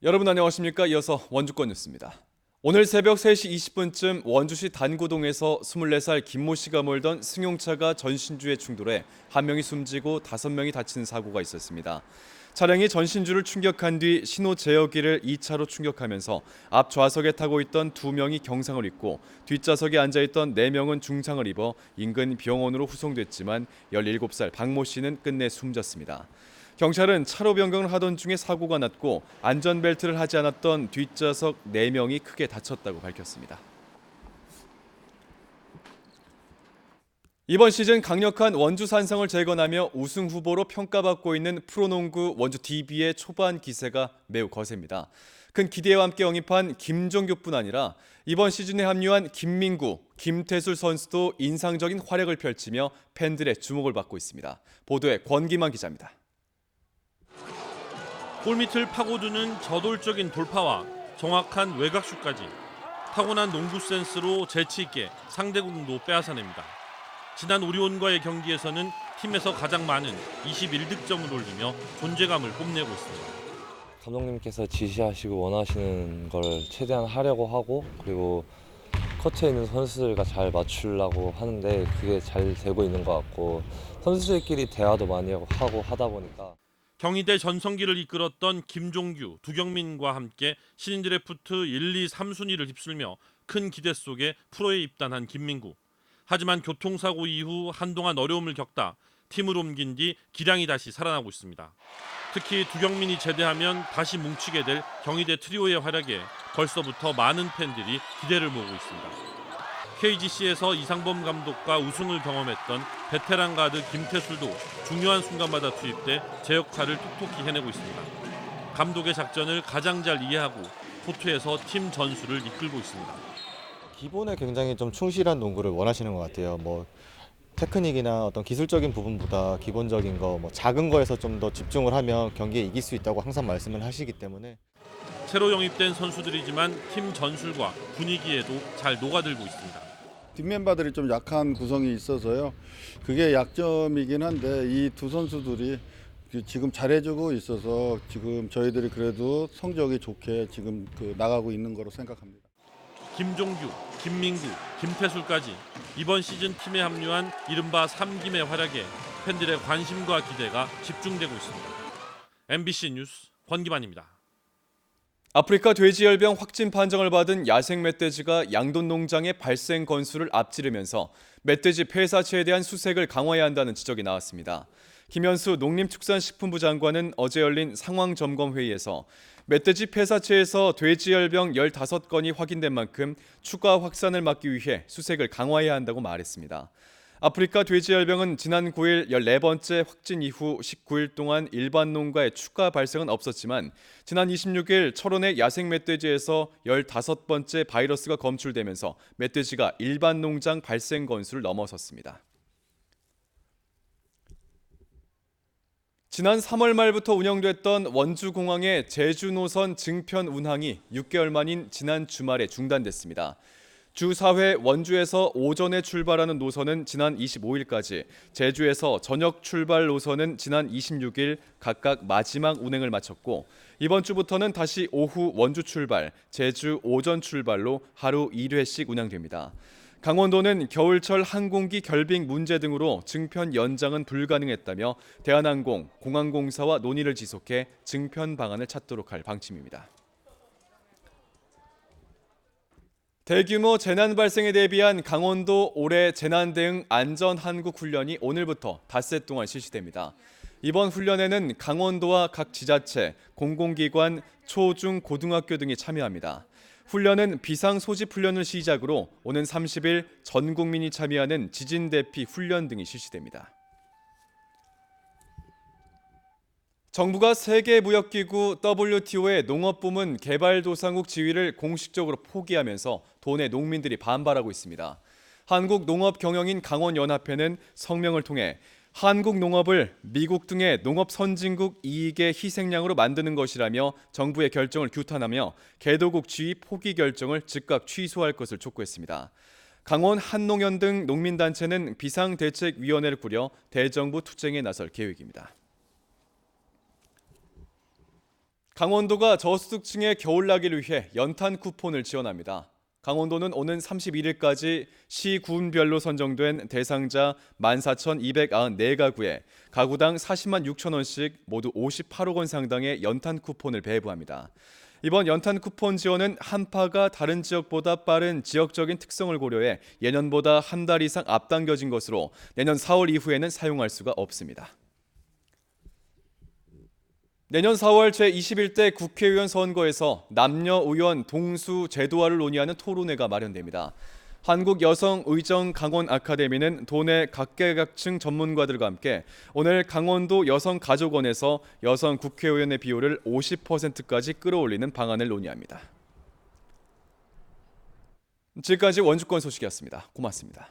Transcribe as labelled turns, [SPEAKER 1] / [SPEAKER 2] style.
[SPEAKER 1] 여러분 안녕하십니까? 이어서 원주권 뉴스입니다. 오늘 새벽 3시 20분쯤 원주시 단구동에서 24살 김모 씨가 몰던 승용차가 전신주에 충돌해 한 명이 숨지고 5명이 다치는 사고가 있었습니다. 차량이 전신주를 충격한 뒤 신호 제어기를 2차로 충격하면서 앞 좌석에 타고 있던 2명이 경상을 입고 뒷좌석에 앉아있던 4명은 중상을 입어 인근 병원으로 후송됐지만 17살 박모 씨는 끝내 숨졌습니다. 경찰은 차로 변경을 하던 중에 사고가 났고 안전벨트를 하지 않았던 뒷좌석 4명이 크게 다쳤다고 밝혔습니다. 이번 시즌 강력한 원주 산성을 재건하며 우승 후보로 평가받고 있는 프로농구 원주 DB의 초반 기세가 매우 거셉니다. 큰 기대와 함께 영입한 김종규뿐 아니라 이번 시즌에 합류한 김민구, 김태술 선수도 인상적인 활약을 펼치며 팬들의 주목을 받고 있습니다. 보도에 권기만 기자입니다.
[SPEAKER 2] 골밑을 파고드는 저돌적인 돌파와 정확한 외곽슛까지 타고난 농구 센스로 재치 있게 상대국도 빼앗아냅니다. 지난 오리온과의 경기에서는 팀에서 가장 많은 21득점을 올리며 존재감을 뽐내고 있습니다.
[SPEAKER 3] 감독님께서 지시하시고 원하시는 걸 최대한 하려고 하고 그리고 코트에 있는 선수들과 잘 맞추려고 하는데 그게 잘 되고 있는 것 같고 선수들끼리 대화도 많이 하고 하다 보니까
[SPEAKER 2] 경희대 전성기를 이끌었던 김종규, 두경민과 함께 신인 드래프트 1, 2, 3순위를 휩쓸며 큰 기대 속에 프로에 입단한 김민구. 하지만 교통사고 이후 한동안 어려움을 겪다 팀을 옮긴 뒤 기량이 다시 살아나고 있습니다. 특히 두경민이 제대하면 다시 뭉치게 될 경희대 트리오의 활약에 벌써부터 많은 팬들이 기대를 모으고 있습니다. KGC에서 이상범 감독과 우승을 경험했던 베테랑 가드 김태술도 중요한 순간마다 투입돼 제 역할을 톡톡히 해내고 있습니다. 감독의 작전을 가장 잘 이해하고 코트에서 팀 전술을 이끌고 있습니다.
[SPEAKER 4] 기본에 굉장히 좀 충실한 농구를 원하시는 것 같아요. 테크닉이나 어떤 기술적인 부분보다 기본적인 거, 작은 거에서 좀 더 집중을 하면 경기에 이길 수 있다고 항상 말씀을 하시기 때문에
[SPEAKER 2] 새로 영입된 선수들이지만 팀 전술과 분위기에도 잘 녹아들고 있습니다.
[SPEAKER 5] 뒷멤버들이 좀 약한 구성이 있어서요. 그게 약점이긴 한데 이 두 선수들이 지금 잘해주고 있어서 지금 저희들이 그래도 성적이 좋게 지금 나가고 있는 거로 생각합니다.
[SPEAKER 2] 김종규, 김민구, 김태술까지 이번 시즌 팀에 합류한 이른바 3김의 활약에 팬들의 관심과 기대가 집중되고 있습니다. MBC 뉴스 권기만입니다.
[SPEAKER 1] 아프리카 돼지열병 확진 판정을 받은 야생 멧돼지가 양돈 농장의 발생 건수를 앞지르면서 멧돼지 폐사체에 대한 수색을 강화해야 한다는 지적이 나왔습니다. 김현수 농림축산식품부 장관은 어제 열린 상황점검회의에서 멧돼지 폐사체에서 돼지열병 15건이 확인된 만큼 추가 확산을 막기 위해 수색을 강화해야 한다고 말했습니다. 아프리카 돼지열병은 지난 9일 14번째 확진 이후 19일 동안 일반 농가에 추가 발생은 없었지만 지난 26일 철원의 야생 멧돼지에서 15번째 바이러스가 검출되면서 멧돼지가 일반 농장 발생 건수를 넘어섰습니다. 지난 3월 말부터 운영됐던 원주공항의 제주 노선 증편 운항이 6개월 만인 지난 주말에 중단됐습니다. 주 4회 원주에서 오전에 출발하는 노선은 지난 25일까지, 제주에서 저녁 출발 노선은 지난 26일 각각 마지막 운행을 마쳤고 이번 주부터는 다시 오후 원주 출발, 제주 오전 출발로 하루 1회씩 운항됩니다. 강원도는 겨울철 항공기 결빙 문제 등으로 증편 연장은 불가능했다며 대한항공, 공항공사와 논의를 지속해 증편 방안을 찾도록 할 방침입니다. 대규모 재난 발생에 대비한 강원도 올해 재난 대응 안전 한국 훈련이 오늘부터 닷새 동안 실시됩니다. 이번 훈련에는 강원도와 각 지자체, 공공기관, 초, 중, 고등학교 등이 참여합니다. 훈련은 비상 소집 훈련을 시작으로 오는 30일 전 국민이 참여하는 지진 대피 훈련 등이 실시됩니다. 정부가 세계무역기구 WTO의 농업부문 개발도상국 지위를 공식적으로 포기하면서 도내 농민들이 반발하고 있습니다. 한국농업경영인 강원연합회는 성명을 통해 한국 농업을 미국 등의 농업 선진국 이익의 희생양으로 만드는 것이라며 정부의 결정을 규탄하며 개도국 지위 포기 결정을 즉각 취소할 것을 촉구했습니다. 강원 한농연 등 농민단체는 비상대책위원회를 꾸려 대정부 투쟁에 나설 계획입니다. 강원도가 저소득층의 겨울나기를 위해 연탄 쿠폰을 지원합니다. 강원도는 오는 31일까지 시 군별로 선정된 대상자 14,294가구에 가구당 40만 6천 원씩 모두 58억 원 상당의 연탄 쿠폰을 배부합니다. 이번 연탄 쿠폰 지원은 한파가 다른 지역보다 빠른 지역적인 특성을 고려해 예년보다 한 달 이상 앞당겨진 것으로 내년 4월 이후에는 사용할 수가 없습니다. 내년 4월 제21대 국회의원 선거에서 남녀 의원 동수 제도화를 논의하는 토론회가 마련됩니다. 한국여성의정 강원 아카데미는 도내 각계각층 전문가들과 함께 오늘 강원도 여성가족원에서 여성 국회의원의 비율을 50%까지 끌어올리는 방안을 논의합니다. 지금까지 원주권 소식이었습니다. 고맙습니다.